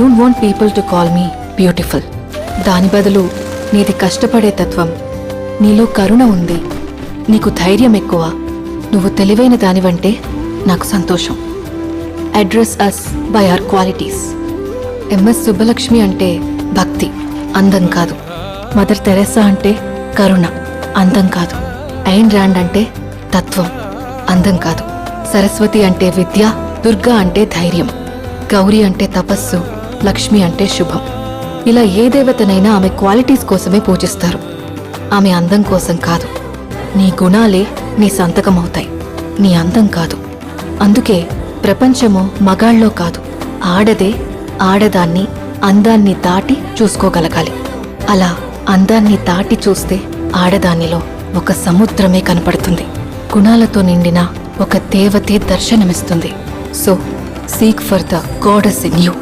Don't want people to call me beautiful. దాని బదులు నీది కష్టపడే తత్వం, నీలో కరుణ ఉంది, నీకు ధైర్యం ఎక్కువ, నువ్వు తెలివైన దానివంటే నాకు సంతోషం. Address us by our qualities. MS Subbalakshmi అంటే భక్తి, అందం కాదు. మదర్ తెరెసా అంటే కరుణ, అందం కాదు. ఐన్ ర్యాండ్ అంటే తత్వం, అందం కాదు. సరస్వతి అంటే విద్య, దుర్గా అంటే ధైర్యం, గౌరీ అంటే తపస్సు, లక్ష్మి అంటే శుభం. ఇలా ఏ దేవతనైనా ఆమె క్వాలిటీస్ కోసమే పూజిస్తారు, ఆమె అందం కోసం కాదు. నీ గుణాలే నీ సంతకం అవుతాయి, నీ అందం కాదు. అందుకే ప్రపంచము మగాళ్ళలో కాదు, ఆడదే ఆడదాన్ని అందాన్ని దాటి చూసుకోగలగాలి. అలా అందాన్ని దాటి చూస్తే ఆడదానిలో ఒక సముద్రమే కనపడుతుంది, గుణాలతో నిండిన ఒక దేవతే దర్శనమిస్తుంది. So seek for the goddess in you.